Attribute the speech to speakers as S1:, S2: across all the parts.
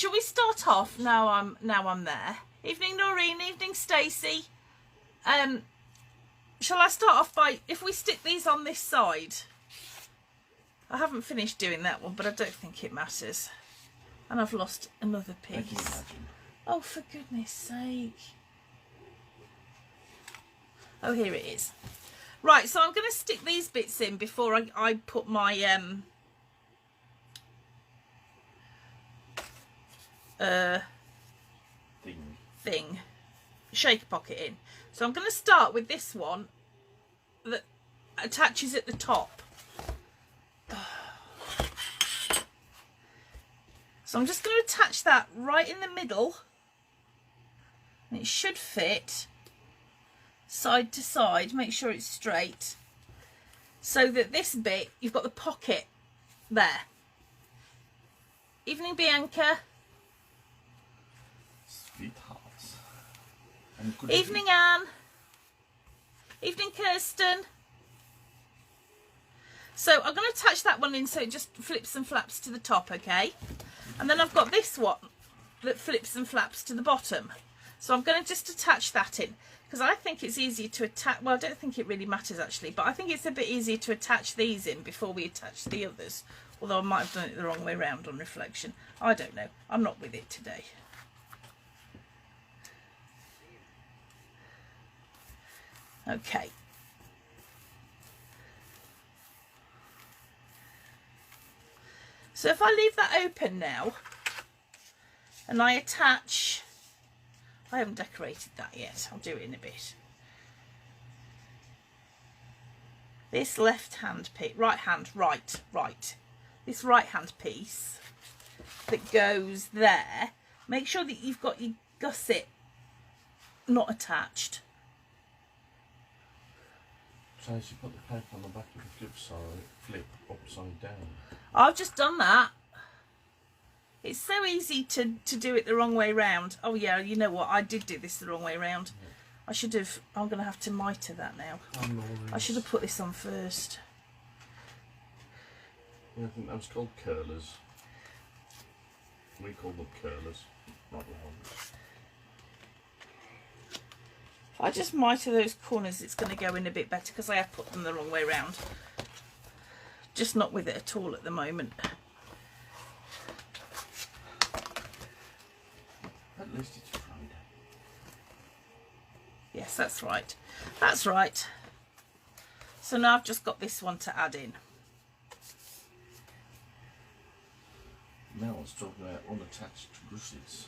S1: shall we start off now? I'm there. Evening, Noreen. Evening, Stacey. Shall I start off by, if we stick these on this side? I haven't finished doing that one, but I don't think it matters. And I've lost another piece. Oh, for goodness sake. Oh, here it is. Right, so I'm going to stick these bits in before I put my thing, shaker pocket in. So I'm going to start with this one that attaches at the top. So I'm just going to attach that right in the middle, and it should fit side to side. Make sure it's straight, so that this bit, you've got the pocket there. Evening, Bianca.
S2: Sweethearts.
S1: Evening, Anne. Evening, Kirsten. So I'm going to attach that one in so it just flips and flaps to the top, okay? And then I've got this one that flips and flaps to the bottom. So I'm going to just attach that in, because I think it's easier to attach, well, I don't think it really matters actually, but I think it's a bit easier to attach these in before we attach the others. Although I might have done it the wrong way round on reflection. I don't know. I'm not with it today. Okay. So if I leave that open now and I attach, I haven't decorated that yet, I'll do it in a bit. This left hand piece, right. This right hand piece that goes there, make sure that you've got your gusset not attached.
S2: So you put the paper on the back of the flip upside down.
S1: I've just done that. It's so easy to do it the wrong way round. Oh yeah, you know what? I did do this the wrong way round. Yeah. I should have. I'm going to have to mitre that now. I should have put this on first.
S2: Yeah, I think that's called curlers. We call them curlers, not rounders.
S1: If I just mitre those corners, it's going to go in a bit better because I have put them the wrong way round. Just not with it at all at the moment.
S2: At least it's Friday.
S1: Yes, that's right. That's right. So now I've just got this one to add in.
S2: Now let's talk about unattached gussets.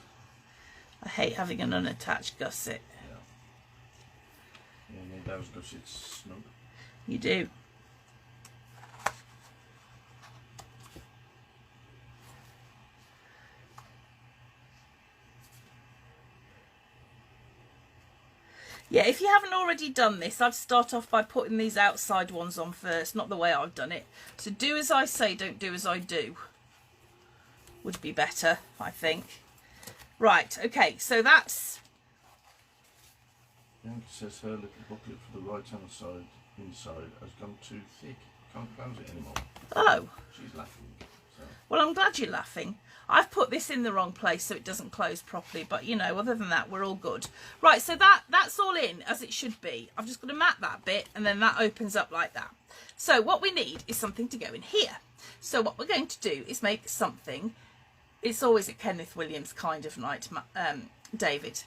S1: I hate having an unattached gusset.
S2: Yeah. You need those gussets snug.
S1: You do. Yeah, if you haven't already done this, I'd start off by putting these outside ones on first, not the way I've done it. So do as I say, don't do as I do. Would be better, I think. Right, okay, so that's...
S2: Bianca says her little booklet for the right hand side inside has gone too thick. Can't close it anymore.
S1: Oh.
S2: She's laughing. So.
S1: Well, I'm glad you're laughing. I've put this in the wrong place so it doesn't close properly, but you know, other than that, we're all good. Right, so that's all in as it should be. I've just got to mat that bit and then that opens up like that. So what we need is something to go in here. So what we're going to do is make something. It's always a Kenneth Williams kind of night, David.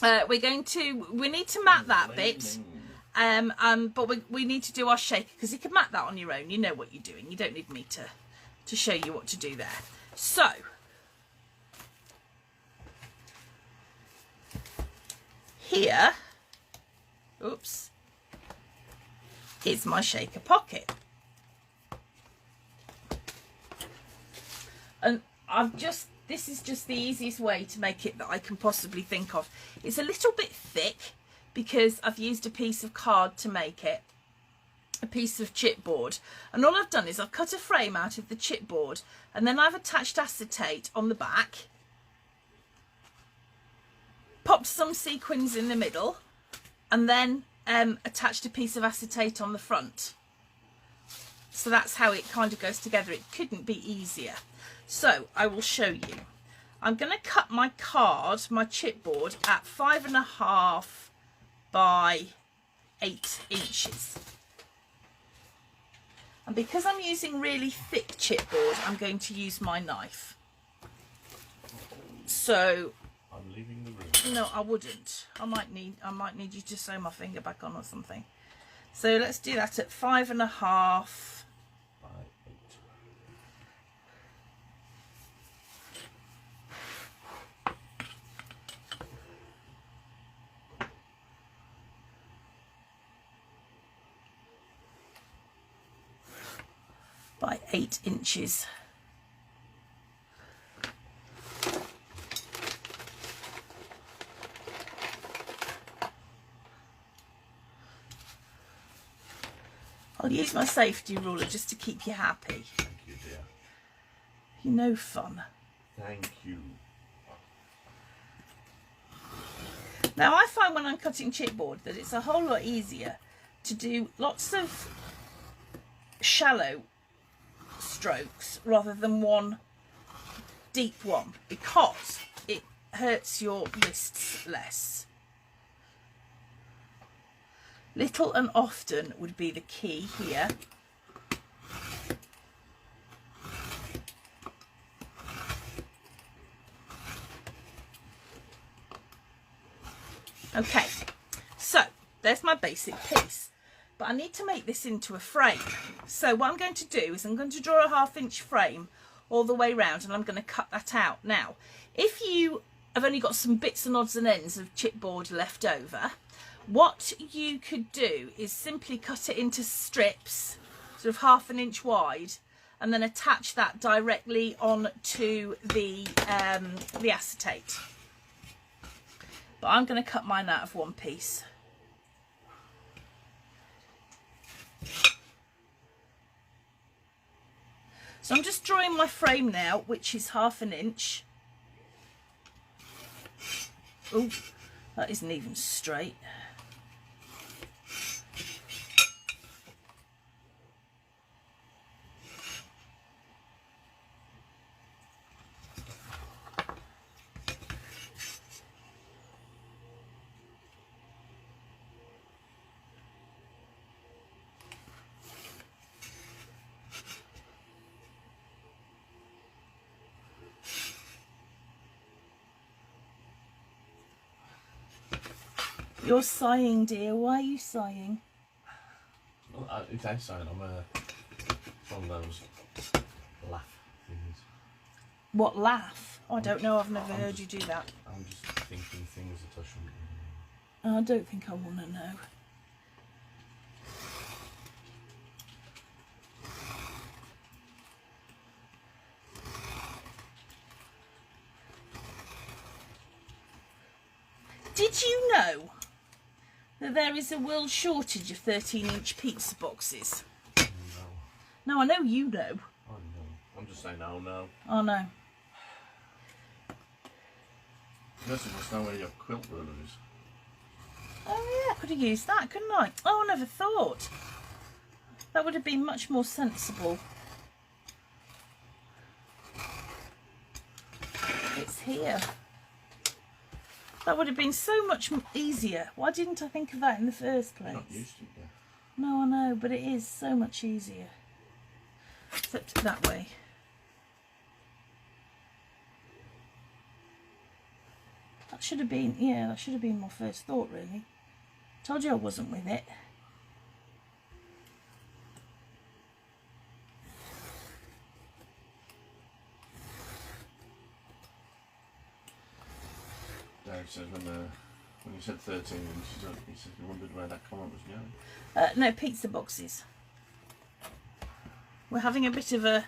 S1: We need to mat that bit. But we need to do our shaker because you can mat that on your own. You know what you're doing. You don't need me to show you what to do there. So here, oops, is my shaker pocket. And this is just the easiest way to make it that I can possibly think of. It's a little bit thick because I've used a piece of card to make it, a piece of chipboard, and all I've done is I've cut a frame out of the chipboard and then I've attached acetate on the back, popped some sequins in the middle, and then attached a piece of acetate on the front. So that's how it kind of goes together. It couldn't be easier. So I will show you. I'm going to cut my card, my chipboard, at 5.5 by 8 inches. And because I'm using really thick chipboard, I'm going to use my knife. So
S2: I'm leaving the room.
S1: no, I wouldn't. I might need you to sew my finger back on or something. So let's do that at 5.5
S2: By 8.
S1: by 8 inches. I'll use my safety ruler just to keep you happy.
S2: Thank you, dear.
S1: You're no fun.
S2: Thank you.
S1: Now I find when I'm cutting chipboard that it's a whole lot easier to do lots of shallow strokes rather than one deep one, because it hurts your wrists less. Little and often would be the key here. Okay, so there's my basic piece, but I need to make this into a frame. So what I'm going to do is I'm going to draw a 1/2 inch frame all the way round, and I'm going to cut that out. Now, if you have only got some bits and odds and ends of chipboard left over, what you could do is simply cut it into strips, sort of 1/2 inch wide, and then attach that directly onto the acetate. But I'm going to cut mine out of one piece. So I'm just drawing my frame now, which is 1/2 inch. Oh, that isn't even straight. You're sighing, dear. Why are you sighing?
S2: Well, it's outside. I'm one of those laugh things.
S1: What, laugh? Oh, I don't know. I've never heard you do that.
S2: I'm just thinking things that I shouldn't.
S1: I don't think I want to know. Did you know that there is a world shortage of 13-inch pizza boxes?
S2: No.
S1: No, I know you know.
S2: Oh no. I'm just saying, oh no.
S1: Oh, no.
S2: Most of us know where your quilt ruler is.
S1: Oh, yeah, I could have used that, couldn't I? Oh, I never thought. That would have been much more sensible. It's here. That would have been so much easier. Why didn't I think of that in the first place?
S2: Not used to it yet.
S1: No, I know, but it is so much easier. Except that way. That should have been, yeah, that should have been my first thought, really. Told you I wasn't with it.
S2: Dave says when you said 13 inches, he said he wondered where that comment was going.
S1: No, pizza boxes. We're having a bit of an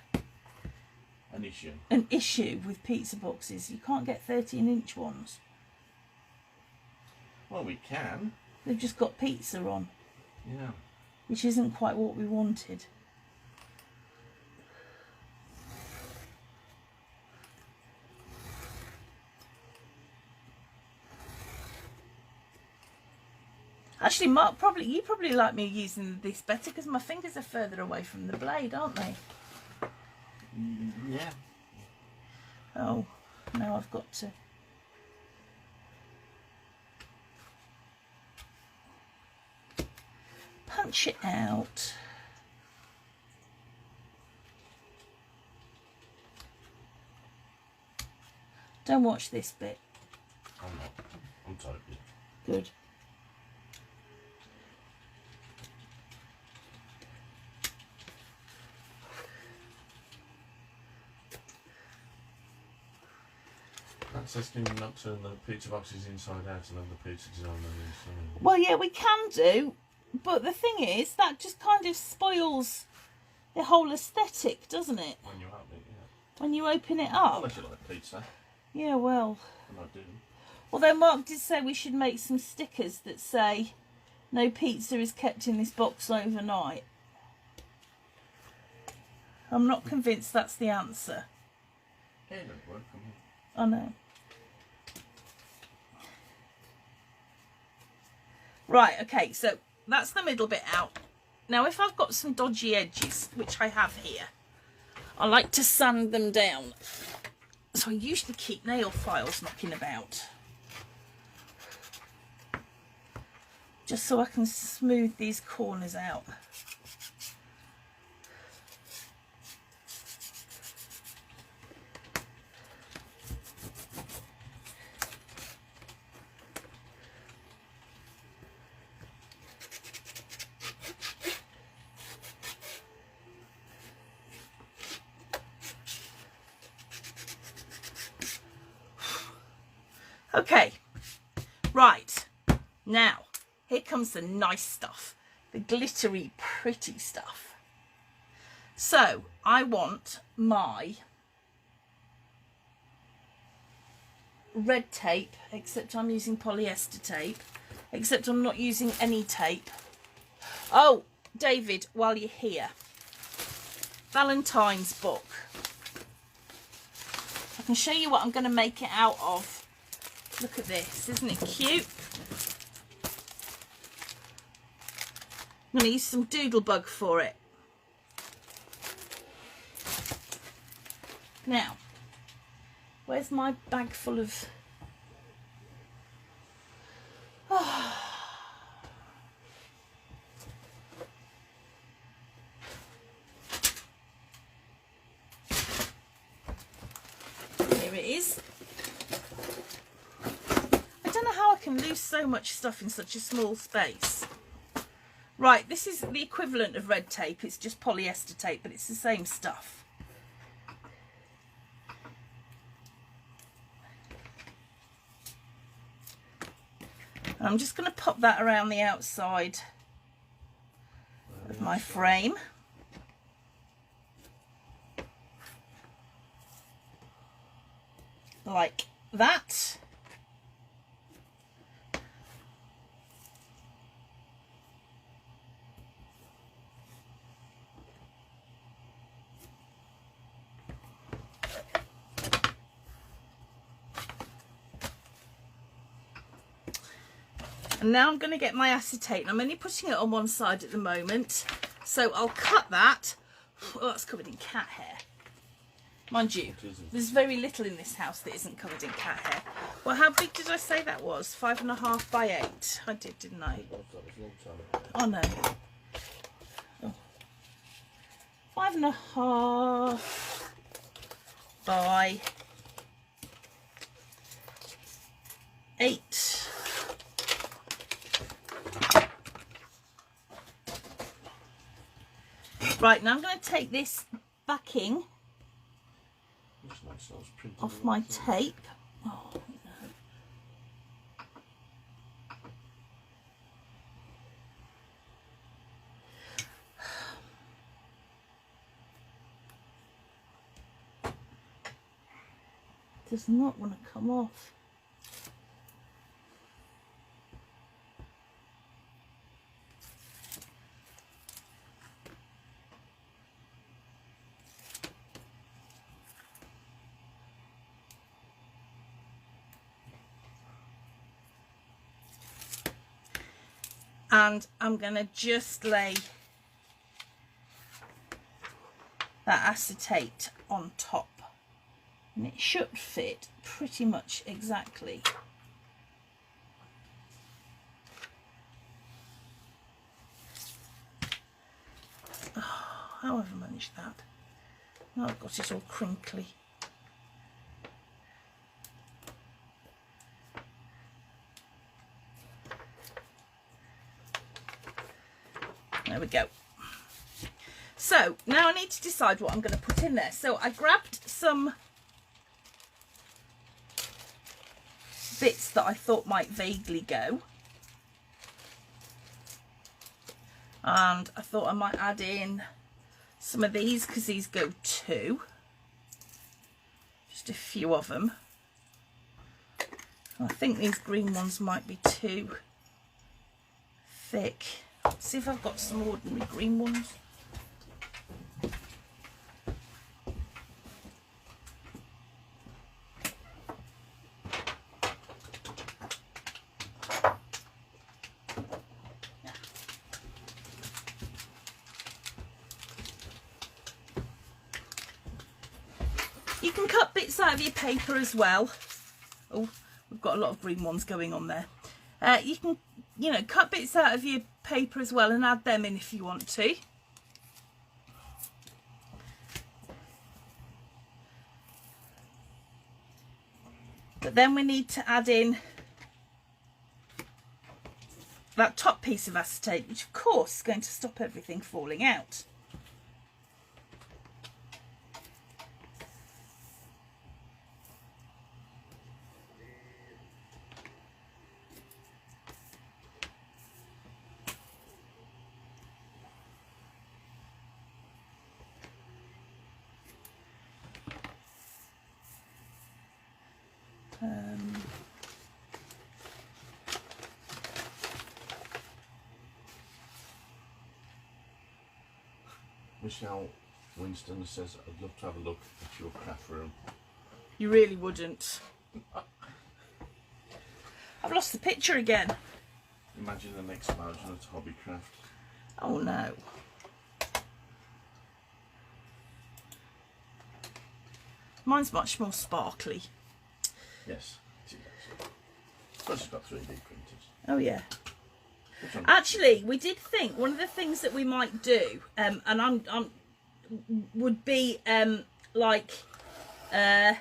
S1: issue with pizza boxes. You can't get 13-inch ones.
S2: Well, we can.
S1: They've just got pizza on.
S2: Yeah.
S1: Which isn't quite what we wanted. Actually, Mark, you probably like me using this better because my fingers are further away from the blade, aren't they?
S2: Yeah.
S1: Oh. Now I've got to punch it out. Don't watch this bit.
S2: I'm not. I'm totally.
S1: Good.
S2: That's asking you not to turn the pizza boxes inside out and have the pizza design on the inside.
S1: Well, yeah, we can do, but the thing is, that just kind of spoils the whole aesthetic, doesn't it?
S2: When you open it, yeah.
S1: When you open it up.
S2: Unless you like pizza.
S1: Yeah, well.
S2: And I do.
S1: Although Mark did say we should make some stickers that say, no pizza is kept in this box overnight. I'm not convinced that's the answer.
S2: Yeah, it don't work for me.
S1: I know. Right, okay, so that's the middle bit out. Now, if I've got some dodgy edges, which I have here, I like to sand them down. So I usually keep nail files knocking about, just so I can smooth these corners out. Okay, right, now, here comes the nice stuff, the glittery, pretty stuff. So, I want my red tape, except I'm using polyester tape, except I'm not using any tape. Oh, David, while you're here, Valentine's book. I can show you what I'm going to make it out of. Look at this, isn't it cute? I'm going to use some Doodlebug for it. Now, where's my bag full of... Oh. Here it is. I don't know how I can lose so much stuff in such a small space. Right, this is the equivalent of red tape. It's just polyester tape, but it's the same stuff. And I'm just going to pop that around the outside of my frame. Like that. And now I'm going to get my acetate. I'm only putting it on one side at the moment, so I'll cut that. Oh, that's covered in cat hair. Mind you, there's very little in this house that isn't covered in cat hair. Well, how big did I say that was? 5.5 by 8. I did, didn't I? Oh no. Oh. 5.5 by 8. Right, now I'm going to take this backing off my tape. Oh, no. Does not want to come off. And I'm going to just lay that acetate on top. And it should fit pretty much exactly. Oh, how have I managed that? Now I've got it all crinkly. There we go. So now I need to decide what I'm going to put in there. So I grabbed some bits that I thought might vaguely go. And I thought I might add in some of these because these go too. Just a few of them. I think these green ones might be too thick. Let's see if I've got some ordinary green ones. You can cut bits out of your paper as well. Oh, we've got a lot of green ones going on there. You can, you know, cut bits out of your paper as well and add them in if you want to. But then we need to add in that top piece of acetate, which of course is going to stop everything falling out.
S2: Michelle Winston says, I'd love to have a look at your craft room.
S1: You really wouldn't. I've lost the picture again.
S2: Imagine an explosion at Hobbycraft.
S1: Oh no. Mine's much more sparkly.
S2: Yes, it is. Plus it's got 3D printers.
S1: Oh yeah. Actually, we did think one of the things that we might do, and would be like a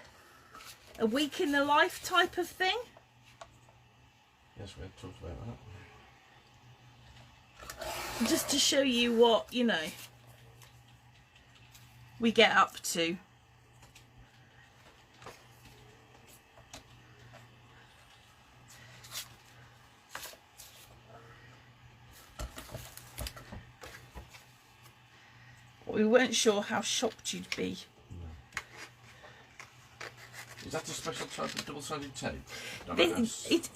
S1: week in the life type of thing.
S2: Yes, we had talked about that.
S1: Just to show you what, you know, we get up to. We weren't sure how shocked you'd be.
S2: No. Is that a special type of double-sided tape?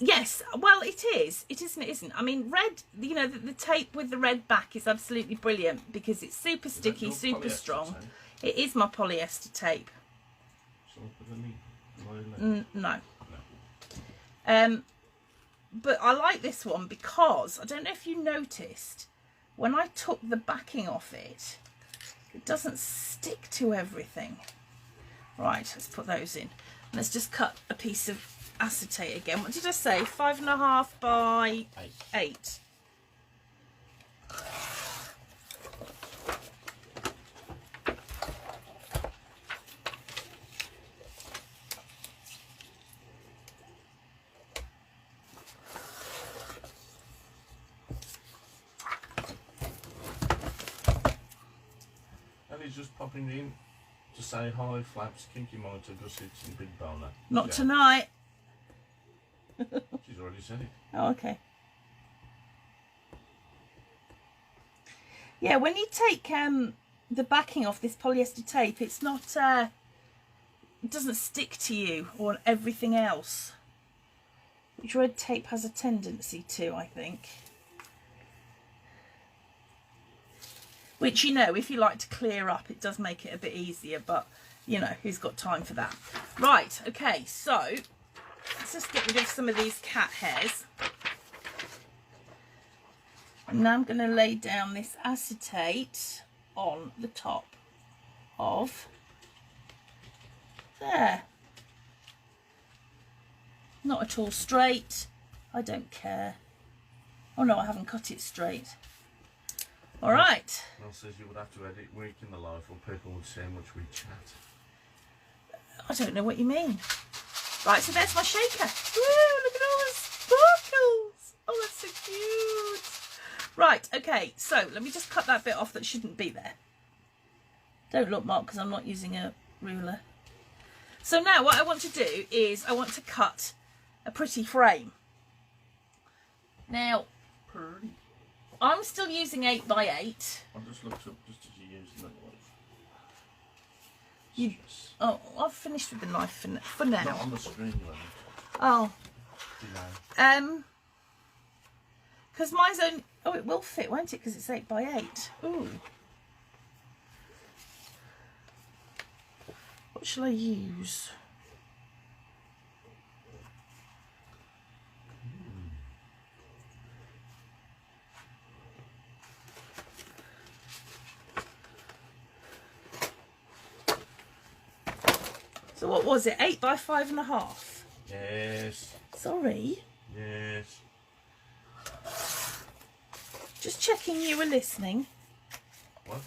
S1: Yes, well it is. It isn't, it isn't. I mean, red, you know, the tape with the red back is absolutely brilliant because it's super sticky, super strong.
S2: Tape?
S1: It is my polyester tape. No. But I like this one because, I don't know if you noticed, when I took the backing off it, it doesn't stick to everything. Right, let's put those in. Let's just cut a piece of acetate again. What did I say? 5.5 by 8.
S2: Just popping in to say hi, Flaps, kinky monitor, gussets and big boner.
S1: Not tonight.
S2: She's already said it.
S1: Oh, okay. Yeah, when you take the backing off this polyester tape, it's not, it doesn't stick to you or everything else, which red tape has a tendency to, I think. Which, you know, if you like to clear up, it does make it a bit easier, but, you know, who's got time for that? Right, okay, so let's just get rid of some of these cat hairs. And now I'm going to lay down this acetate on the top of There. Not at all straight. I don't care. Oh no, I haven't cut it straight. All right.
S2: Mel says you would have to edit Week in the Life or people would see how much we chat.
S1: I don't know what you mean. Right, so there's my shaker. Woo, look at all the sparkles. Oh, that's so cute. Right, okay, so let me just cut that bit off that shouldn't be there. Don't look, Mark, because I'm not using a ruler. So now what I want to do is I want to cut a pretty frame. Now,
S2: Pretty.
S1: I'm still using 8 by 8.
S2: I just looked up just as you used the knife.
S1: You, oh, I've finished with the knife for now.
S2: Not on the screen, you haven't.
S1: Oh.
S2: No.
S1: Because mine's only... Oh, it will fit, won't it? Because it's 8 by 8. Ooh. What shall I use? So what was it? 8 by 5.5?
S2: Yes.
S1: Sorry.
S2: Yes.
S1: Just checking you were listening.
S2: What?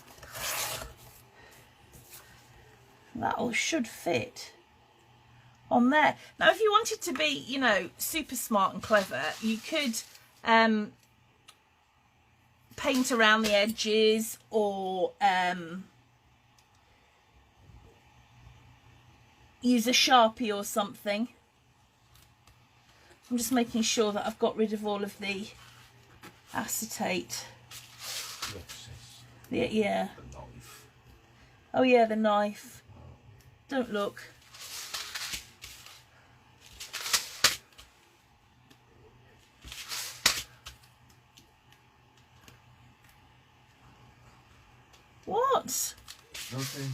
S1: That all should fit on there. Now, if you wanted to be, you know, super smart and clever, you could paint around the edges or use a Sharpie or something. I'm just making sure that I've got rid of all of the acetate. Yeah.
S2: The knife.
S1: Oh yeah, the knife. Don't look. What?
S2: Nothing.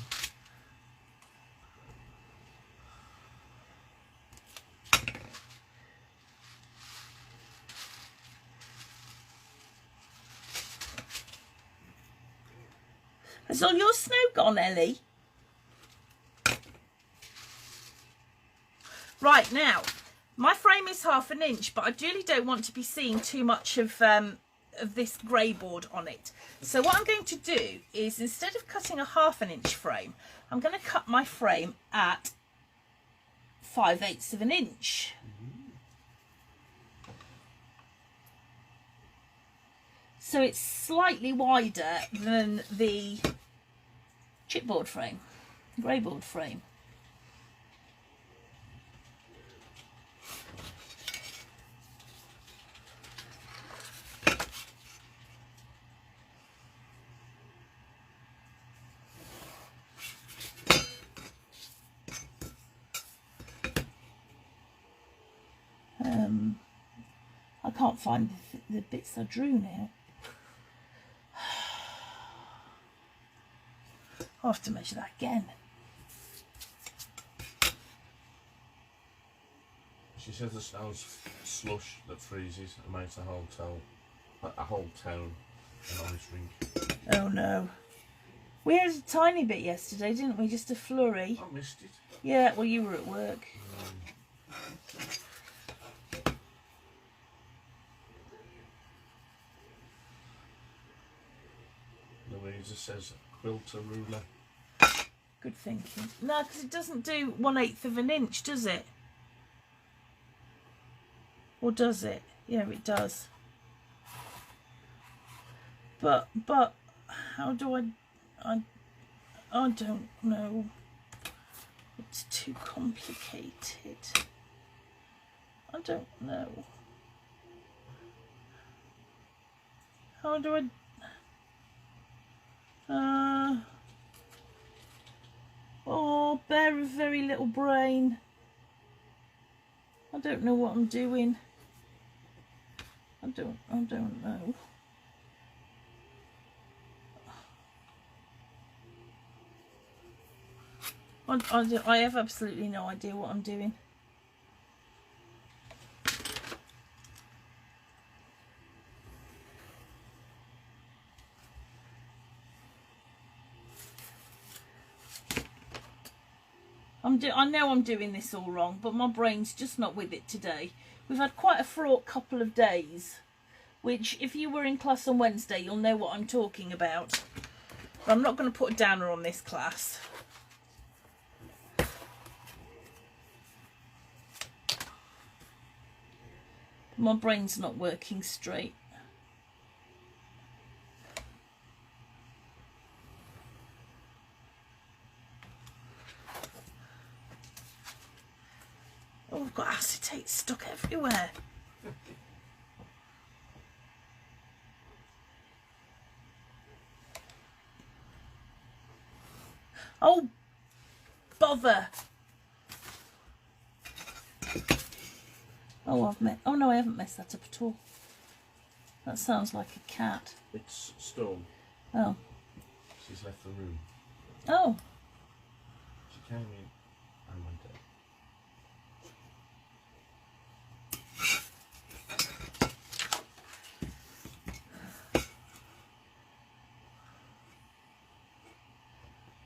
S1: Has all your snow gone, Ellie? Right, now, my frame is 1/2 inch, but I really don't want to be seeing too much of this grey board on it. So what I'm going to do is, instead of cutting a 1/2 inch frame, I'm going to cut my frame at 5/8 of an inch. So it's slightly wider than the chipboard frame, grey board frame. I can't find the bits I drew now. I'll have to measure that again.
S2: She says the snow's slush that freezes and makes a whole town an ice rink.
S1: Oh no. We had a tiny bit yesterday, didn't we? Just a flurry.
S2: I missed it.
S1: Yeah, well, you were at work.
S2: Louisa says quilter ruler.
S1: Good thinking. No, because it doesn't do 1/8 of an inch, does it? Or does it? Yeah, it does. But how do I don't know. It's too complicated. I don't know. How do I... Oh, bear a very little brain. I don't know what I'm doing. I don't know. I have absolutely no idea what I'm doing. I know I'm doing this all wrong, but my brain's just not with it today. We've had quite a fraught couple of days, which if you were in class on Wednesday, you'll know what I'm talking about. But I'm not going to put a downer on this class. My brain's not working straight. Oh, I've got acetate stuck everywhere. Oh, bother. Oh, oh no, I haven't messed that up at all. That sounds like a cat.
S2: It's Storm.
S1: Oh.
S2: She's left the room.
S1: Oh.
S2: She came in and went out.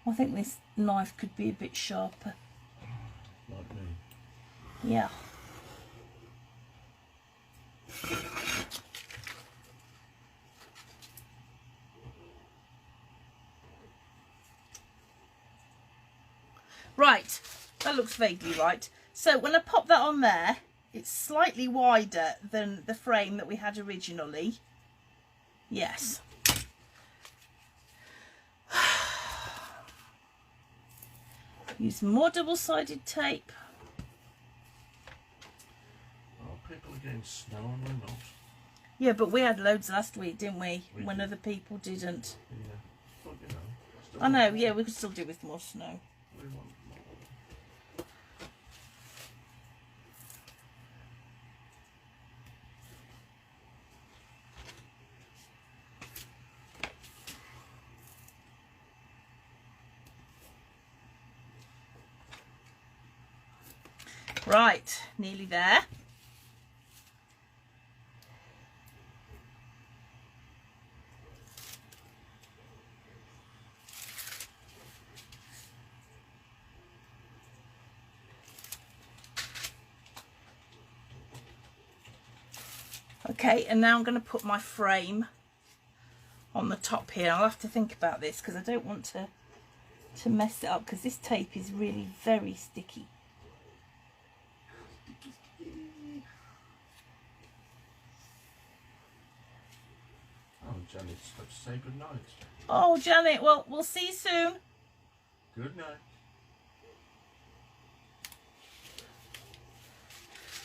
S1: I think this knife could be a bit sharper.
S2: Like me.
S1: Yeah. Right, that looks vaguely right. So when I pop that on there, it's slightly wider than the frame that we had originally. Yes. Use more double-sided tape.
S2: Oh, people are getting snow and we're not.
S1: Yeah, but we had loads last week, didn't we?
S2: We
S1: When
S2: did.
S1: other people didn't.
S2: Yeah. But, you know, still
S1: I know,
S2: want
S1: yeah,
S2: more.
S1: we could still do with more snow.
S2: We want more.
S1: Right, nearly there. Okay, and now I'm going to put my frame on the top here. I'll have to think about this because I don't want to mess it up because this tape is really very sticky.
S2: Oh, Janet's got to say good night.
S1: Oh, Janet, well, we'll see you soon.
S2: Good night.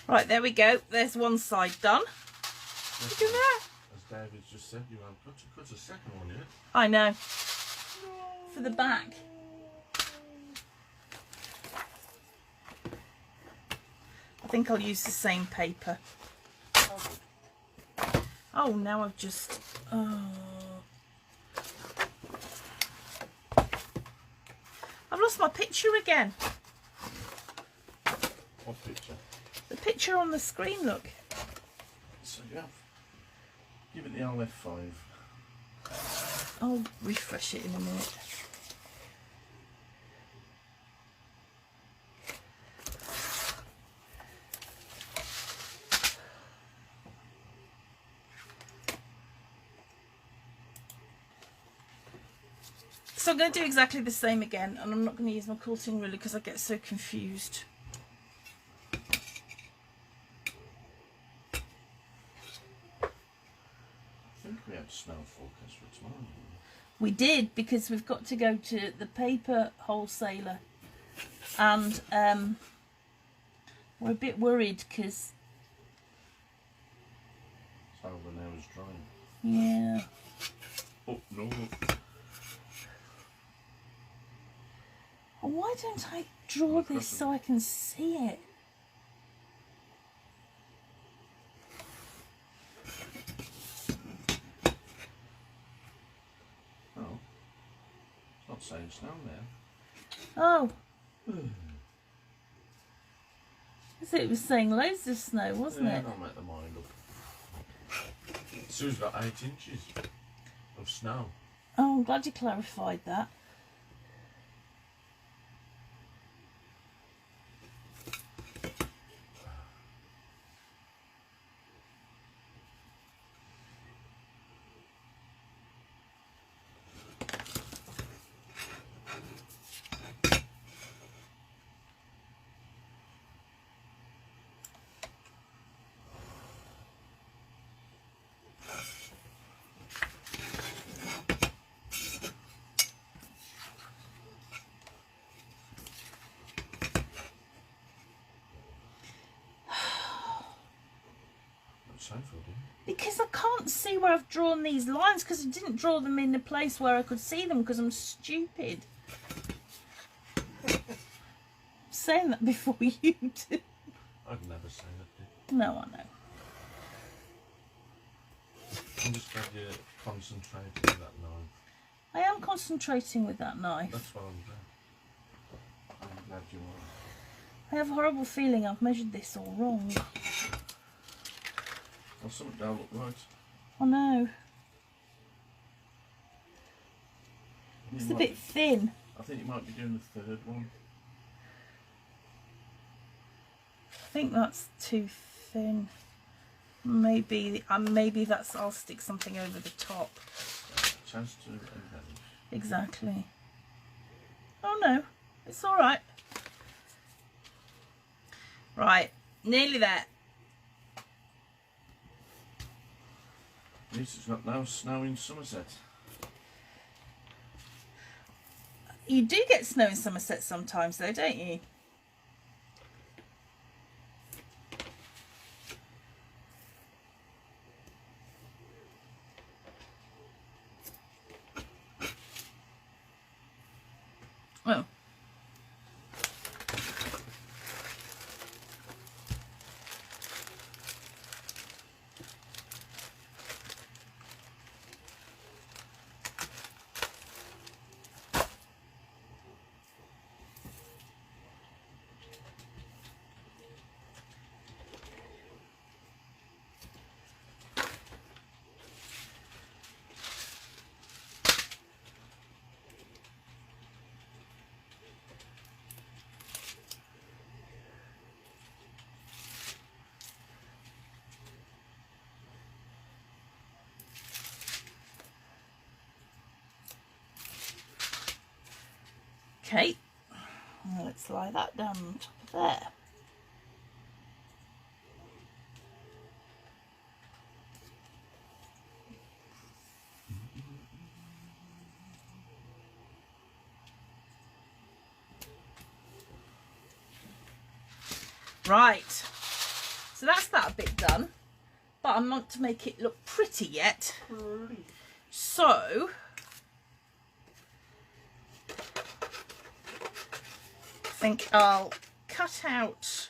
S1: Right, there we go. There's one side done.
S2: Look
S1: at that.
S2: As David just said, you have got to cut a second one here.
S1: I know. For the back. I think I'll use the same paper. Oh, now I've just... Oh. I've lost my picture again.
S2: What picture?
S1: The picture on the screen, look.
S2: So you have. Give it the old F5.
S1: I'll refresh it in a minute. So I'm going to do exactly the same again, and I'm not going to use my quilting ruler because I get so confused.
S2: I think we had snow forecast for tomorrow.
S1: We did, because we've got to go to the paper wholesaler, and we're a bit worried because...
S2: So the now is drying.
S1: Yeah.
S2: Oh, no.
S1: Why don't I draw this so I can see it?
S2: Oh. It's not saying snow now.
S1: Oh. It was saying loads of snow, wasn't
S2: Yeah,
S1: it?
S2: don't make the mind up. Sue's got 8 inches of snow.
S1: Oh, I'm glad you clarified that.
S2: sofa, do you?
S1: Because I can't see where I've drawn these lines because I didn't draw them in a place where I could see them because I'm stupid. I'm saying that before you do.
S2: I'd never say that,
S1: No, I know.
S2: I'm just glad you're concentrating with that knife.
S1: I am concentrating with that knife.
S2: That's what I'm glad you are.
S1: I have a horrible feeling I've measured this all wrong.
S2: Well, something don't look right.
S1: I know.
S2: You
S1: It's a
S2: might
S1: bit
S2: be-
S1: thin.
S2: I think you might be doing the third one.
S1: I think that's too thin. Maybe that's. I'll stick something over the top.
S2: Chance to embellish.
S1: Exactly. Oh no, it's all right. Right, nearly there.
S2: At least it's not now snow in Somerset.
S1: You do get snow in Somerset sometimes, though, don't you? Oh. Okay, let's lie that down on top of there. Right, so that's that bit done, but I want to make it look pretty yet. So, I think I'll cut out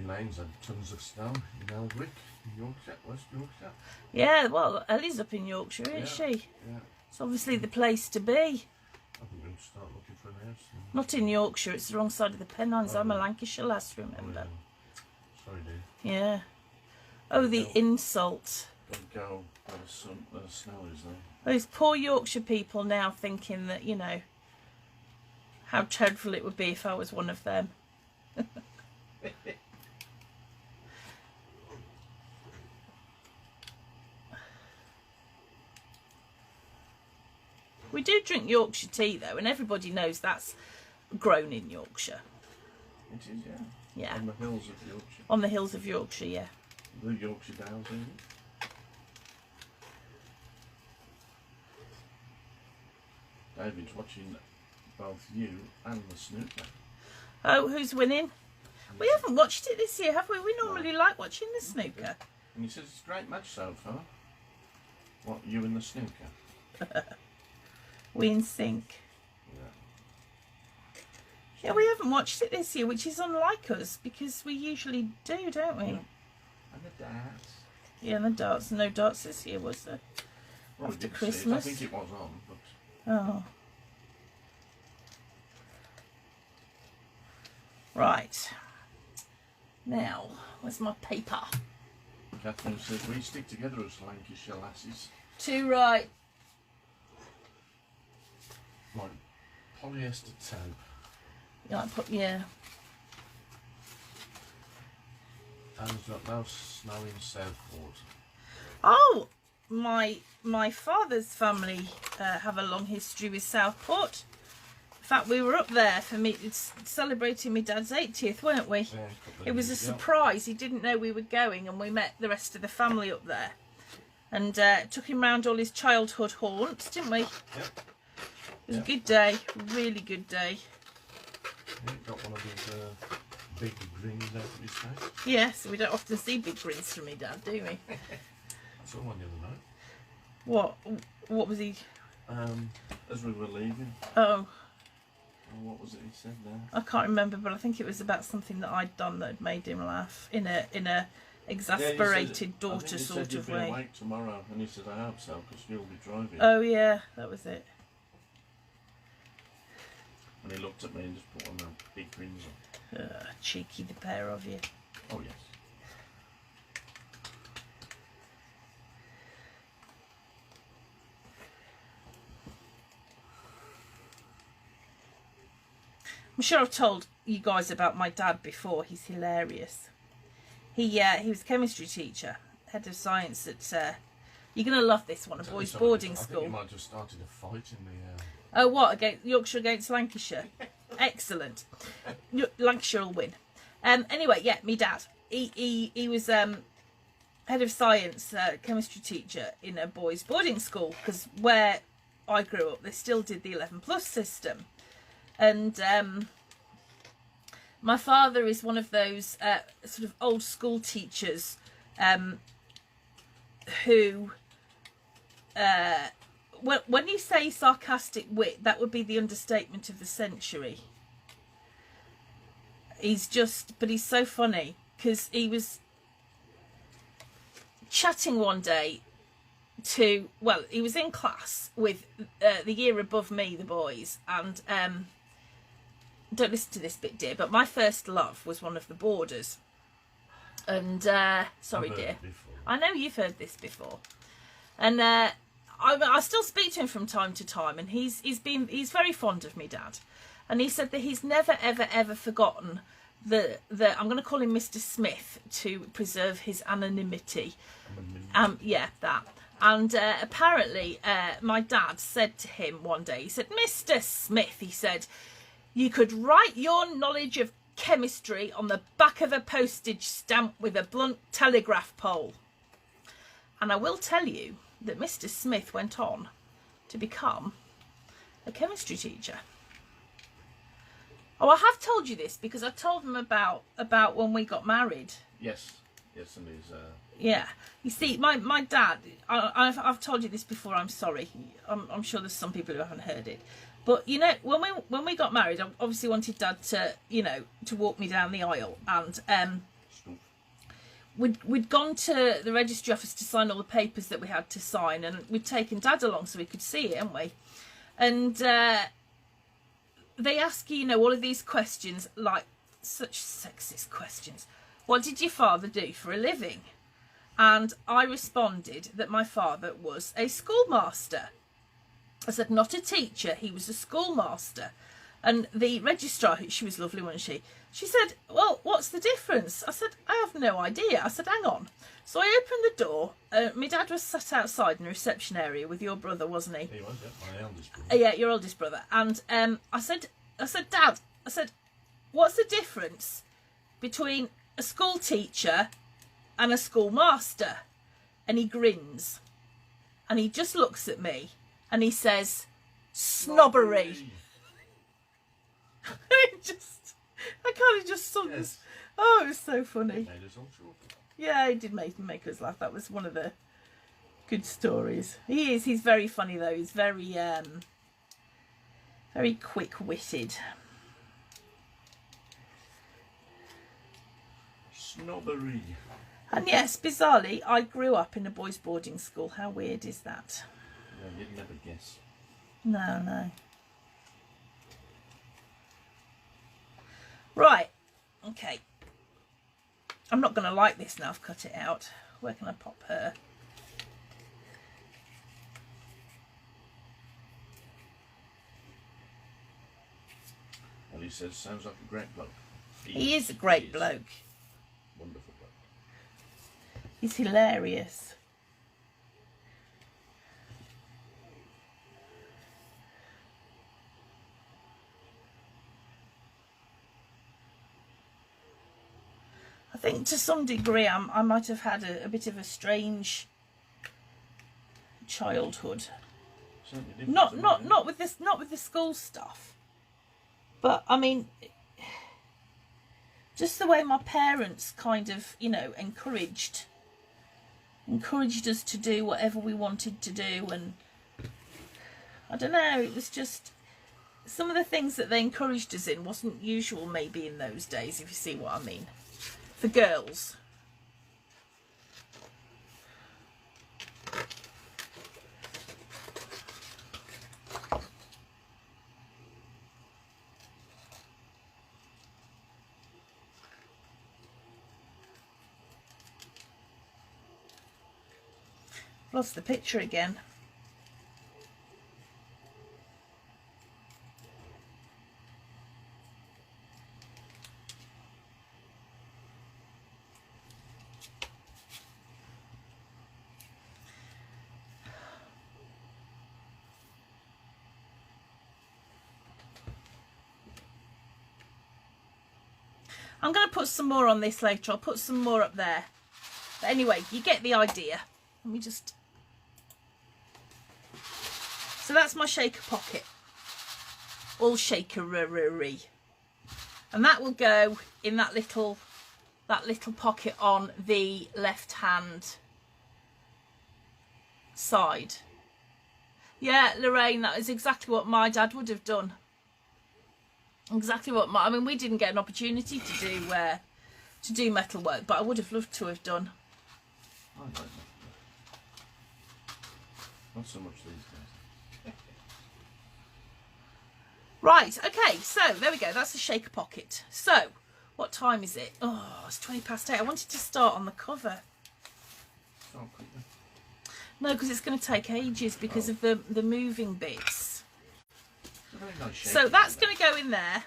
S2: Elaine's had tons of snow in Eldwick, in Yorkshire, West Yorkshire.
S1: Yeah, well, Ellie's up in Yorkshire, isn't she?
S2: Yeah.
S1: It's obviously the place to be.
S2: I think we're going to start looking for an house.
S1: Not in Yorkshire, it's the wrong side of the Pennines. I'm a
S2: yeah.
S1: Lancashire lass, remember?
S2: Sorry, dear.
S1: Yeah. Oh, the
S2: No.
S1: insult.
S2: Don't go where the snow is there.
S1: Those poor Yorkshire people now thinking that, you know, how dreadful it would be if I was one of them. We do drink Yorkshire tea, though, and everybody knows that's grown in Yorkshire.
S2: It is, yeah.
S1: Yeah.
S2: On the hills of Yorkshire.
S1: On the hills of Yorkshire, yeah.
S2: The Yorkshire Dales, isn't it? David's watching both you and the snooker.
S1: Oh, who's winning? We haven't watched it this year, have we? We normally like watching the snooker.
S2: And he says it's a great match so far. What, you and the snooker?
S1: We in sync.
S2: Yeah.
S1: Yeah, we haven't watched it this year, which is unlike us because we usually do, don't we?
S2: Yeah. And the darts.
S1: Yeah, and the darts. No darts this year, was there?
S2: Well, we
S1: After
S2: did see it. I
S1: Christmas.
S2: think it was on, but
S1: Oh. Right. Now, where's my paper?
S2: Catherine says we stick together as Lancashire lasses.
S1: Too right.
S2: Like polyester tape.
S1: Yeah, yeah.
S2: And you've got no snow in Southport.
S1: Oh, my father's family have a long history with Southport. In fact, we were up there for celebrating my dad's 80th, weren't we?
S2: Yeah,
S1: It was a surprise. He didn't know we were going, and we met the rest of the family up there. And took him round all his childhood haunts, didn't we?
S2: Yep.
S1: It was a good day, really good day.
S2: Yeah, got one of these big grins out of his face.
S1: Yes, we don't often see big grins from me dad, do we?
S2: I saw one the other night.
S1: What was he?
S2: As we were leaving.
S1: Oh,
S2: What was it he said there?
S1: I can't remember, but I think it was about something that I'd done that had made him laugh in a exasperated daughter sort of way.
S2: You'll be awake tomorrow, and he said, I hope so, because you'll be driving.
S1: Oh yeah, that was it.
S2: And he looked at me and just put one of them big grins on.
S1: Cheeky, the pair of you.
S2: Oh yes.
S1: I'm sure I've told you guys about my dad before. He's hilarious. He was a chemistry teacher, head of science at. You're gonna love this one, a boys' boarding school.
S2: I think you might have just started a fight in the.
S1: Oh, what, against Yorkshire against Lancashire? Excellent. Lancashire will win. Anyway, yeah, me dad. He was head of science, chemistry teacher in a boys' boarding school, because where I grew up, they still did the 11+ system. And my father is one of those sort of old school teachers who, when you say sarcastic wit, that would be the understatement of the century. But he's so funny, because he was chatting one day he was in class with the year above me, the boys, and don't listen to this bit, dear, but my first love was one of the boarders. And sorry, dear, I know you've heard this before. And I still speak to him from time to time, and he's very fond of me, Dad. And he said that he's never ever forgotten the I'm going to call him Mr. Smith to preserve his anonymity. Yeah, that. And apparently my dad said to him one day, he said, Mr. Smith, he said, you could write your knowledge of chemistry on the back of a postage stamp with a blunt telegraph pole. And I will tell you that Mr. Smith went on to become a chemistry teacher. Oh, I have told you this because I told him about when we got married.
S2: Yes, and his.
S1: Yeah, you see, my dad. I've told you this before. I'm sorry. I'm sure there's some people who haven't heard it. But you know, when we got married, I obviously wanted Dad to to walk me down the aisle, and we'd gone to the registry office to sign all the papers that we had to sign, and we'd taken Dad along so we could see it, hadn't we? And they ask you, all of these questions, like such sexist questions. What did your father do for a living? And I responded that my father was a schoolmaster. I said, not a teacher, he was a schoolmaster. And the registrar, she was lovely, wasn't she? She said, well, what's the difference? I said, I have no idea. I said, hang on. So I opened the door. My dad was sat outside in the reception area with your brother, wasn't he?
S2: He was, yeah, my eldest brother.
S1: Yeah, your oldest brother. And I said, Dad, I said, what's the difference between a school teacher and a schoolmaster? And he grins. And he just looks at me. And he says, snobbery. I kind of just saw this. Oh, it was so funny. Yeah, it did make us laugh. That was one of the good stories. He's very funny though. He's very very quick-witted.
S2: Snobbery.
S1: And yes, bizarrely, I grew up in a boys' boarding school. How weird is that?
S2: Yeah, you'd never guess.
S1: No. Right. Okay. I'm not going to like this now. I've cut it out. Where can I pop her?
S2: Well, he says, sounds like a great bloke.
S1: He is a great bloke.
S2: Wonderful bloke.
S1: He's hilarious. I think to some degree I might have had a bit of a strange childhood. Not with the school stuff, but I mean, just the way my parents kind of, you know, encouraged us to do whatever we wanted to do, and I don't know, it was just some of the things that they encouraged us in wasn't usual maybe in those days, if you see what I mean, for girls. Lost the picture again. I'm going to put some more on this later. I'll put some more up there. But anyway, you get the idea. Let me just... So that's my shaker pocket. All shakery. And that will go in that little pocket on the left hand side. Yeah, Lorraine, that is exactly what my dad would have done. Exactly what I mean, we didn't get an opportunity to do metal work, but I would have loved to have done.
S2: I like that. Not so much these days.
S1: Right, okay, so there we go, that's the shaker pocket. So, what time is it? Oh, it's 8:20. I wanted to start on the cover.
S2: Oh, quickly.
S1: No, because it's going to take ages because of the moving bits.
S2: Nice,
S1: so that's going to go in there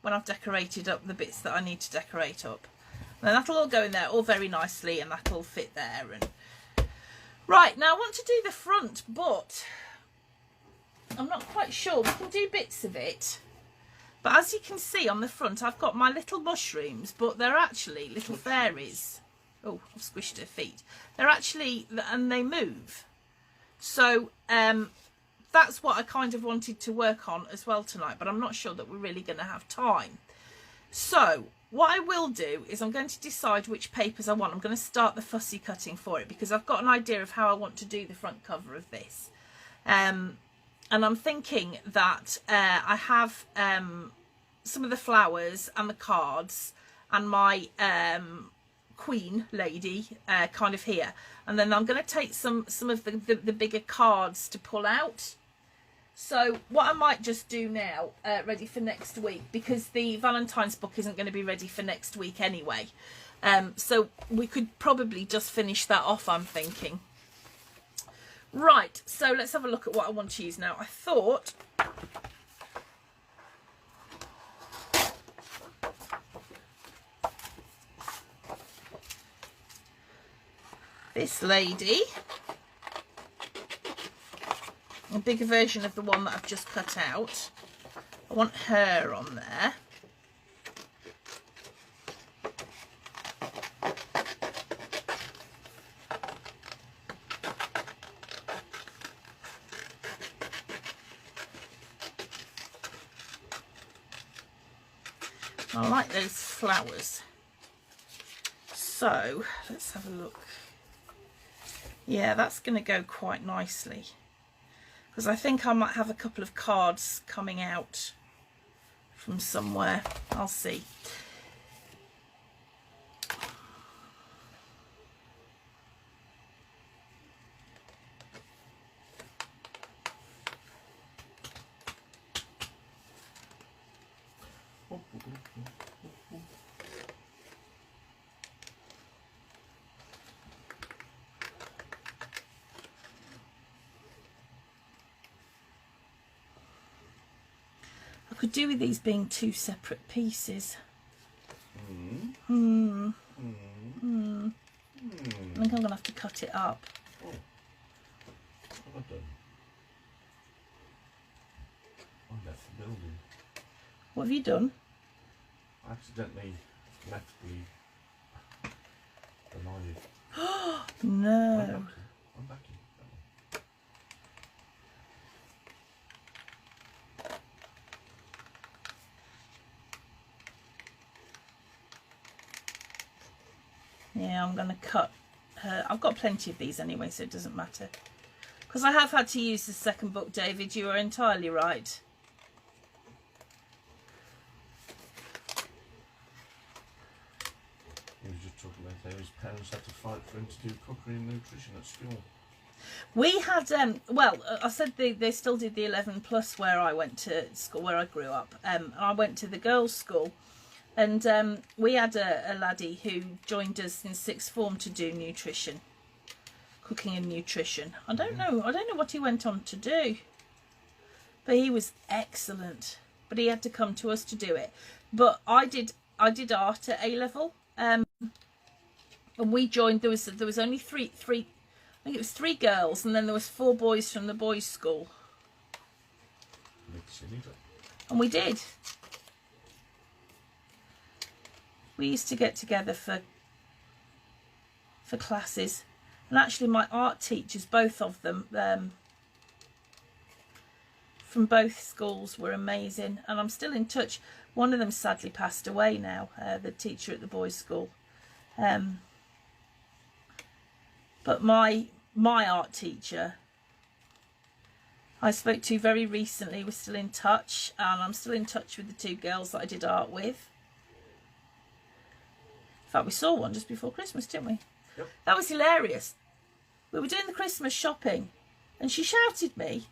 S1: when I've decorated up the bits that I need to decorate up. And then that'll all go in there all very nicely, and that'll fit there. And right, now I want to do the front, but I'm not quite sure. We can do bits of it. But as you can see on the front, I've got my little mushrooms, but they're actually little fairies. Oh, I've squished her feet. They're actually, and they move. So, that's what I kind of wanted to work on as well tonight, but I'm not sure that we're really going to have time. So what I will do is I'm going to decide which papers I want. I'm going to start the fussy cutting for it because I've got an idea of how I want to do the front cover of this. And I'm thinking that I have some of the flowers and the cards and my queen lady kind of here. And then I'm going to take some of the bigger cards to pull out. So what I might just do now, ready for next week, because the Valentine's book isn't going to be ready for next week anyway. So we could probably just finish that off, I'm thinking. Right, so let's have a look at what I want to use now. I thought... this lady... a bigger version of the one that I've just cut out. I want her on there. I like those flowers. So let's have a look. Yeah, that's going to go quite nicely. Because I think I might have a couple of cards coming out from somewhere. I'll see. Could do with these being two separate pieces. think I'm going to have to cut it up.
S2: Oh, what have I done? I left the building.
S1: What have you done?
S2: I accidentally left the knife.
S1: No.
S2: I'm back in.
S1: Yeah, I'm going to cut her. I've got plenty of these anyway, so it doesn't matter. Because I have had to use the second book, David. You are entirely right.
S2: He was just talking about how his parents had to fight for him to do cookery and nutrition at school.
S1: We had, well, I said they still did the 11 plus where I went to school, where I grew up. I went to the girls' school. And we had a laddie who joined us in sixth form to do nutrition, cooking and nutrition. I don't know what he went on to do, but he was excellent. But he had to come to us to do it. But I did art at A level, and we joined. There was only three. I think it was 3 girls, and then there was 4 boys from the boys' school. And we did. We used to get together for classes, and actually my art teachers, both of them, from both schools, were amazing, and I'm still in touch. One of them sadly passed away now, the teacher at the boys' school, but my art teacher I spoke to very recently. We're still in touch, and I'm still in touch with the 2 girls that I did art with. In fact, we saw one just before Christmas, didn't we?
S2: Yep.
S1: That was hilarious. We were doing the Christmas shopping, and she shouted me,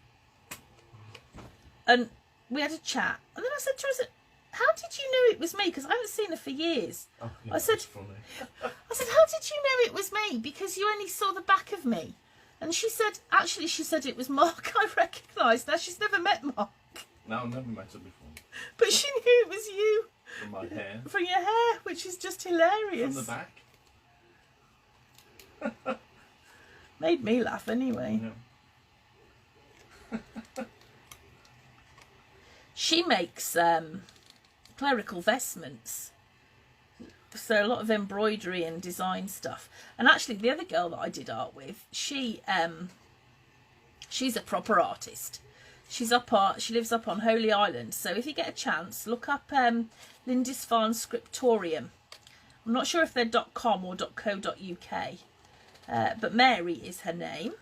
S1: and we had a chat. And then I said to her, I said, "How did you know it was me? Because I haven't seen her for years."
S2: Oh, yeah,
S1: I said,
S2: that's funny.
S1: "How did you know it was me? Because you only saw the back of me." And she said, actually, she said it was Mark I recognised. Now, she's never met Mark.
S2: No, I've never met her before.
S1: But she knew it was you.
S2: From my hair.
S1: From your hair, which is just hilarious.
S2: From the back.
S1: Made me laugh anyway.
S2: Yeah.
S1: She makes clerical vestments. So a lot of embroidery and design stuff. And actually the other girl that I did art with, she's a proper artist. She lives up on Holy Island. So if you get a chance, look up Lindisfarne Scriptorium. I'm not sure if they're .com or .co.uk. But Mary is her name.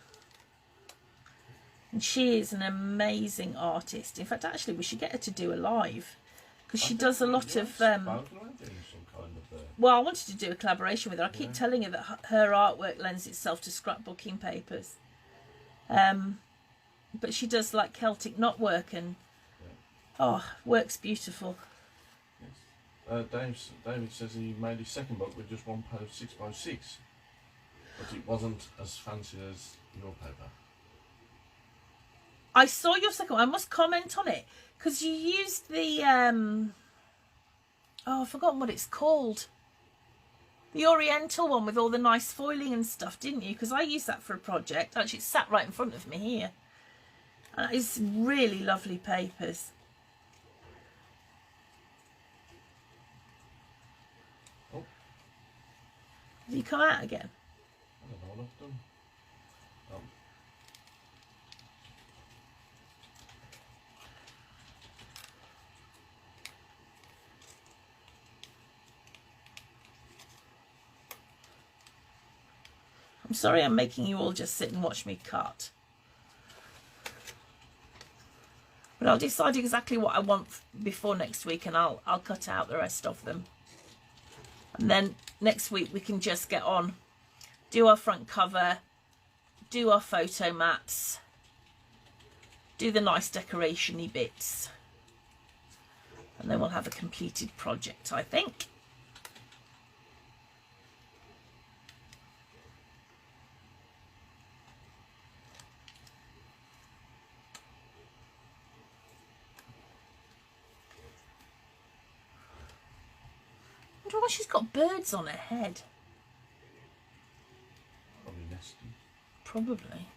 S1: And she is an amazing artist. In fact, actually, we should get her to do a live. Because she does a lot of... well, I wanted to do a collaboration with her. I keep telling her that her artwork lends itself to scrapbooking papers. But she does like Celtic knotwork and... works beautiful.
S2: Yes. David says he made his second book with just one pad of 6x6. But it wasn't as fancy as your paper.
S1: I saw your second one. I must comment on it. Because you used the... I've forgotten what it's called. The Oriental one with all the nice foiling and stuff, didn't you? Because I used that for a project. Actually, it's sat right in front of me here. And it's really lovely papers.
S2: Oh.
S1: Have you come out again?
S2: I don't know what I've done.
S1: I'm sorry I'm making you all just sit and watch me cut. But I'll decide exactly what I want before next week, and I'll cut out the rest of them. And then next week we can just get on, do our front cover, do our photo maps, do the nice decoration-y bits. And then we'll have a completed project, I think. I wonder why she's got birds on her head. Probably.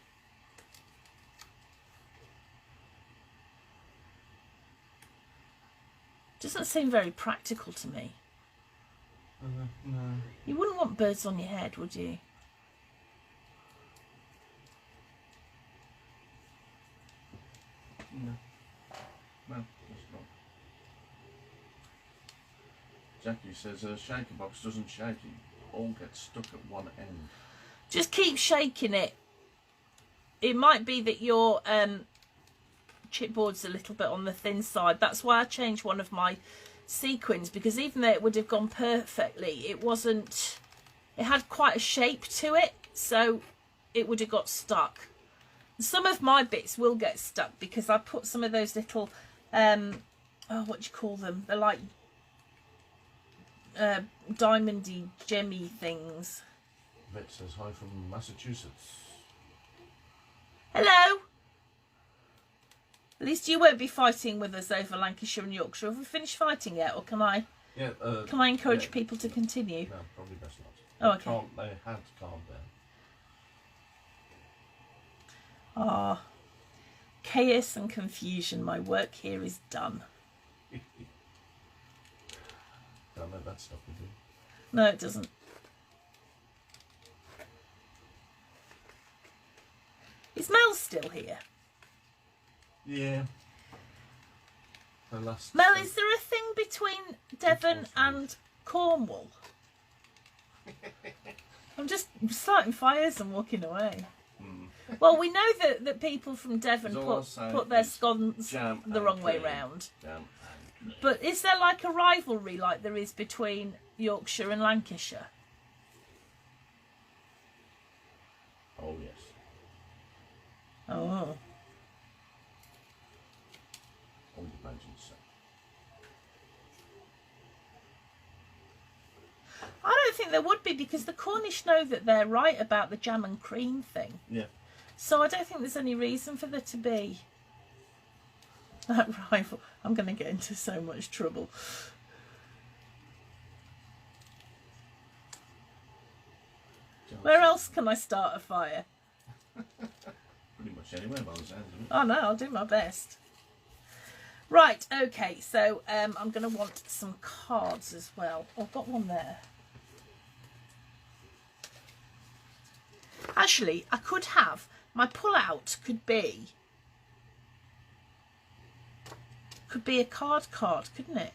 S1: Doesn't seem very practical to me.
S2: No.
S1: You wouldn't want birds on your head, would you?
S2: No. No, it's not. Jackie says a shaker box doesn't shake, it all gets stuck at one end.
S1: Just keep shaking it. It might be that your chipboard's a little bit on the thin side. That's why I changed one of my sequins, because even though it would have gone perfectly, it wasn't, it had quite a shape to it, so it would have got stuck. Some of my bits will get stuck because I put some of those little oh, what do you call them, they're like diamondy gemmy things.
S2: Vet says hi from Massachusetts.
S1: Hello. At least you won't be fighting with us over Lancashire and Yorkshire. Have we finished fighting yet, or can I?
S2: Yeah.
S1: Can I encourage people to continue?
S2: No, probably best not.
S1: Oh, okay.
S2: They had calmed down.
S1: Ah, chaos and confusion. My work here is done.
S2: Don't let that stop you.
S1: No, it doesn't. Is Mel still here?
S2: Yeah. The last
S1: Mel, is there a thing between Devon and Cornwall? I'm just starting fires and walking away. Well, we know that people from Devon put their scones the wrong way round. But is there like a rivalry like there is between Yorkshire and Lancashire?
S2: Oh, yes.
S1: Oh.
S2: I would imagine so.
S1: I don't think there would be, because the Cornish know that they're right about the jam and cream thing.
S2: Yeah.
S1: So I don't think there's any reason for there to be that rival. I'm going to get into so much trouble. Where else can I start a fire?
S2: Pretty much anywhere by the sounds of it.
S1: Oh no, I'll do my best. Right, okay, so I'm going to want some cards as well. Oh, I've got one there. Actually, I could have, my pull-out could be a card, couldn't it?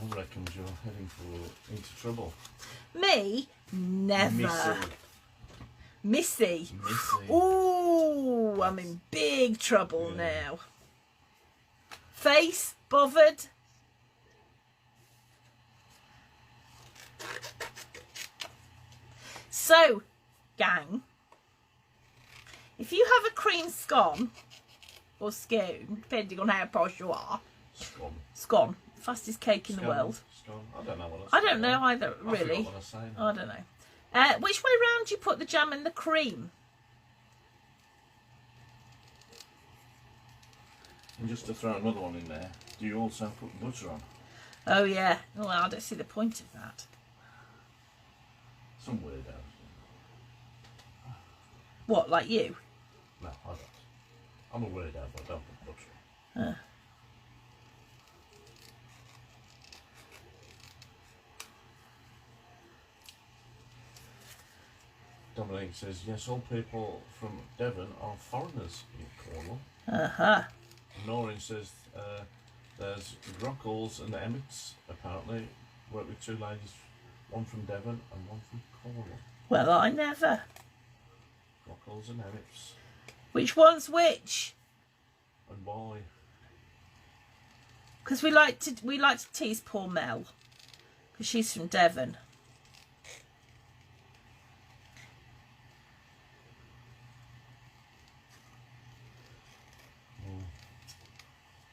S2: I reckon you're heading into trouble.
S1: Me? Never. Missy.
S2: Missy.
S1: Ooh, I'm in big trouble now. Face, bothered. So, gang, if you have a cream scone or scone, depending on how posh you are, scone, fastest cake in the world.
S2: Scone. I don't know what
S1: I don't know either, really.
S2: I forgot what I was saying.
S1: I don't know. Which way round do you put the jam and the cream?
S2: And just to throw another one in there, do you also put butter on?
S1: Oh yeah. Well, I don't see the point of that.
S2: Some weirdo.
S1: What, like you?
S2: No, I don't. I'm a weirdo, but I don't put butter on. Dominic says, yes, all people from Devon are foreigners in Cornwall.
S1: Uh-huh.
S2: Noreen says, there's Grockles and the Emmets, apparently, work with two ladies, one from Devon and one from Cornwall.
S1: Well, I never.
S2: Grockles and Emmets.
S1: Which one's which?
S2: And why?
S1: Because we like to tease poor Mel, because she's from Devon.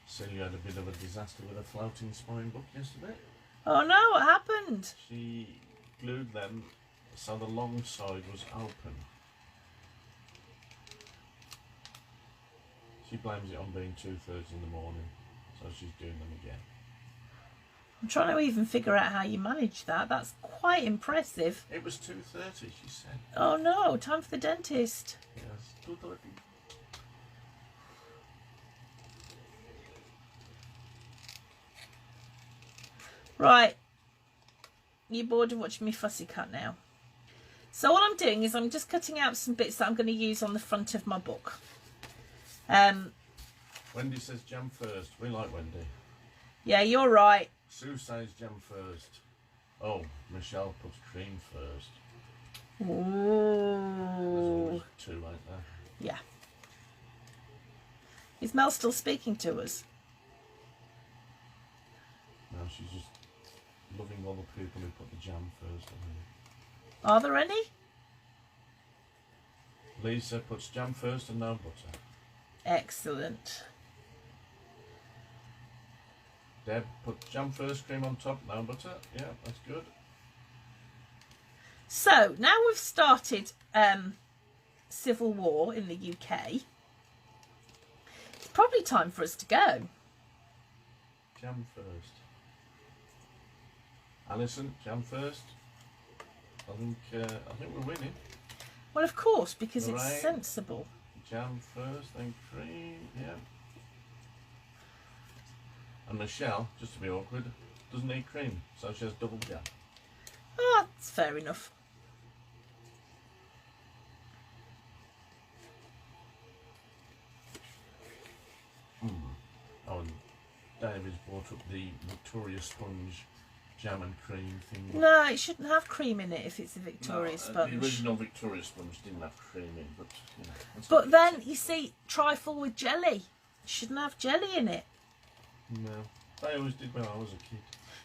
S2: Celia had a bit of a disaster with a floating spine book yesterday.
S1: Oh no, what happened?
S2: She glued them so the long side was open. She blames it on being 2:30 in the morning, so she's doing them again.
S1: I'm trying to even figure out how you manage that. That's quite impressive.
S2: It was 2:30, she said.
S1: Oh no, time for the dentist.
S2: Yes, 2:30.
S1: Right. You bored of watching me fussy cut now? So what I'm doing is I'm just cutting out some bits that I'm going to use on the front of my book.
S2: Wendy says jam first. We like Wendy.
S1: Yeah, you're right.
S2: Sue says jam first. Oh, Michelle puts cream first. There's
S1: Ooh.
S2: always two, ain't there?
S1: Yeah. Is Mel still speaking to us?
S2: No, she's just loving all the people who put the jam first. I think.
S1: Are there any?
S2: Lisa puts jam first and no butter.
S1: Excellent.
S2: Deb puts jam first, cream on top, no butter. Yeah, that's good.
S1: So now we've started civil war in the UK. It's probably time for us to go.
S2: Jam first. Alison, jam first. I think we're winning.
S1: Well, of course, because
S2: Lorraine.
S1: it's sensible.
S2: Jam first, then cream. Yeah. And Michelle, just to be awkward, doesn't need cream, so she has double jam.
S1: Oh, that's fair enough.
S2: Oh, and David's brought up the Victoria sponge jam and cream thing.
S1: No, it shouldn't have cream in it if it's a Victoria sponge.
S2: The original Victoria sponge didn't have cream in, but you know.
S1: But then, you see, trifle with jelly. Shouldn't have jelly in it.
S2: No, they always did when I was a kid.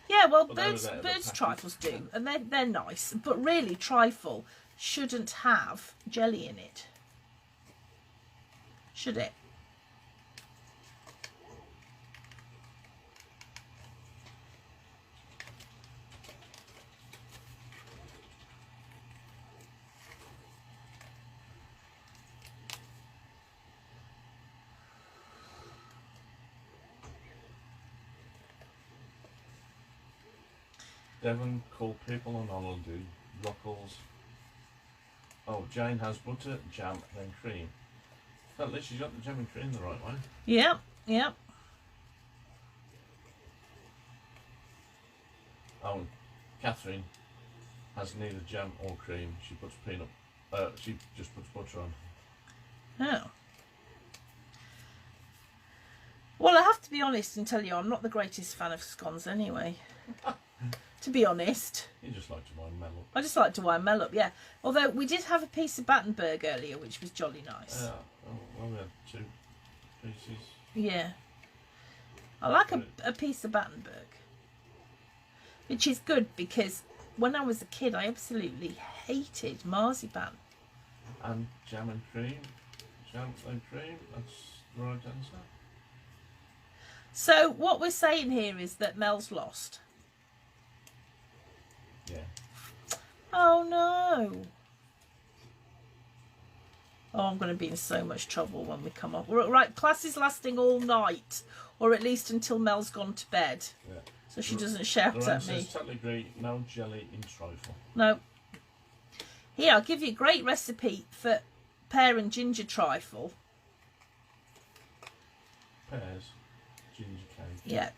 S1: Yeah, well,
S2: But they were
S1: birds
S2: there, the
S1: trifles
S2: packets.
S1: do, and they're nice. But really, trifle shouldn't have jelly in it. Should it?
S2: Devon called people on holiday, Rockles. Oh, Jane has butter, jam, then cream. At least she's got the jam and cream the right way.
S1: Yep, yep.
S2: Oh, and Catherine has neither jam or cream. She puts peanut. She just puts butter on.
S1: Oh. Well, I have to be honest and tell you, I'm not the greatest fan of scones anyway. To be honest.
S2: You just like to wind mellow.
S1: I just like to wind Mel up, yeah. Although we did have a piece of Battenberg earlier, which was jolly nice.
S2: Well, we had 2 pieces.
S1: Yeah. I like a piece of Battenberg. Which is good because when I was a kid, I absolutely hated marzipan.
S2: And jam and cream. Jam and cream. That's the right answer.
S1: So what we're saying here is that Mel's lost.
S2: Yeah.
S1: Oh no. Oh, I'm going to be in so much trouble when we come up. Right, class is lasting all night, or at least until Mel's gone to bed.
S2: Yeah.
S1: So she doesn't shout
S2: Lorraine
S1: at me.
S2: says, totally agree, no jelly in trifle.
S1: No. Here, I'll give you a great recipe for pear and ginger trifle.
S2: Pears, ginger cake.
S1: Yeah.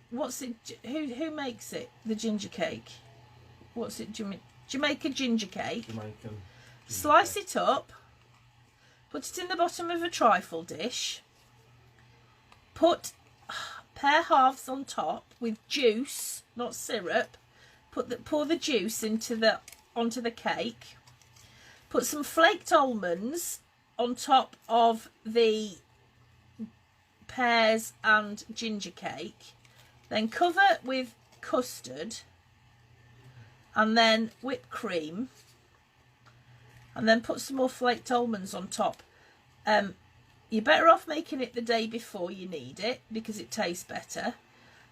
S1: What's it? Who makes it? The ginger cake. What's it? Jamaica ginger cake.
S2: Jamaican. Ginger
S1: Slice
S2: cake.
S1: it up. Put it in the bottom of a trifle dish. Put pear halves on top with juice, not syrup. Pour the juice onto the cake. Put some flaked almonds on top of the pears and ginger cake. Then cover with custard and then whipped cream, and then put some more flaked almonds on top. You're better off making it the day before you need it because it tastes better.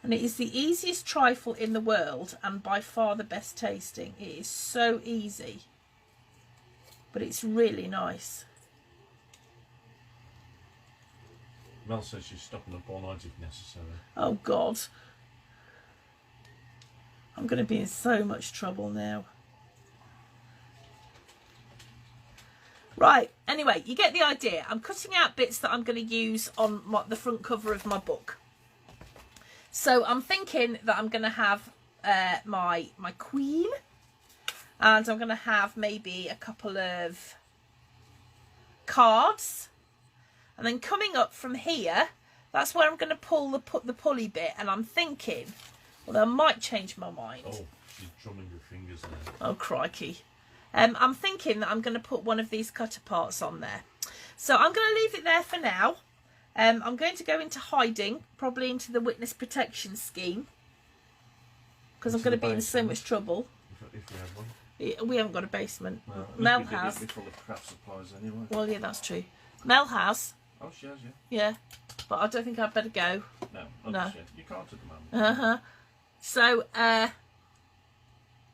S1: And it is the easiest trifle in the world and by far the best tasting. It is so easy, but it's really nice.
S2: Mel says she's stopping up all night if necessary.
S1: Oh God. I'm going to be in so much trouble now. Right, anyway, you get the idea. I'm cutting out bits that I'm going to use on the front cover of my book. So I'm thinking that I'm going to have my queen, and I'm going to have maybe a couple of cards, and then coming up from here, that's where I'm going to pull the pulley bit, and I'm thinking, well, I might change my mind.
S2: Oh, she's drumming your fingers there.
S1: Oh, crikey. I'm thinking that I'm going to put one of these cutter parts on there. So I'm going to leave it there for now. I'm going to go into hiding, probably into the witness protection scheme, because I'm going to be in so much trouble.
S2: If we have one.
S1: We haven't got a basement.
S2: No,
S1: Mel has.
S2: We're full of craft supplies anyway.
S1: Well, yeah, that's true. Mel has.
S2: Oh, she has, yeah.
S1: Yeah, but I don't think I'd better go.
S2: No,
S1: No.
S2: not yet. You can't at the moment.
S1: Uh-huh. So,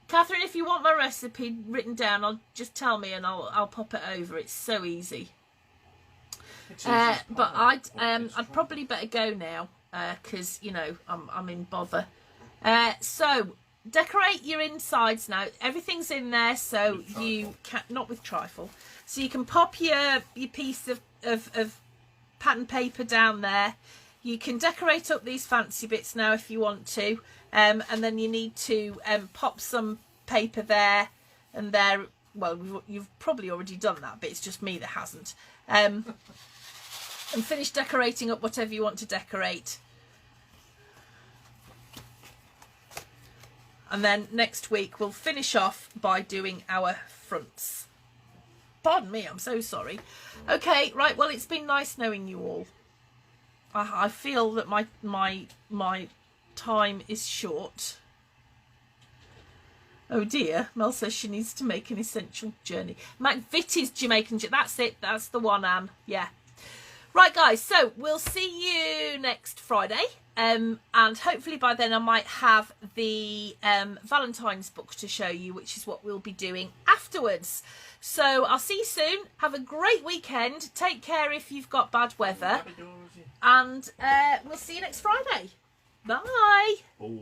S1: Catherine, if you want my recipe written down, I'll just tell me and I'll pop it over. It's so easy.
S2: It's easy as
S1: But
S2: pie,
S1: I'd probably better go now because you know I'm in bother. So decorate your insides now. Everything's in there, so you can not with trifle. So you can pop your piece of pattern paper down there. You can decorate up these fancy bits now if you want to, and then you need to pop some paper there and there. Well, you've probably already done that, but it's just me that hasn't. And finish decorating up whatever you want to decorate. And then next week we'll finish off by doing our fronts. Pardon me, I'm so sorry. Okay, right, well, it's been nice knowing you all. I feel that my time is short. Oh dear, Mel says she needs to make an essential journey. McVitie's Jamaican, that's it, that's the one, Anne, yeah. Right, guys, so we'll see you next Friday. And hopefully by then I might have the Valentine's book to show you, which is what we'll be doing afterwards. So I'll see you soon. Have a great weekend. Take care if you've got bad weather. And we'll see you next Friday. Bye.
S2: Oh.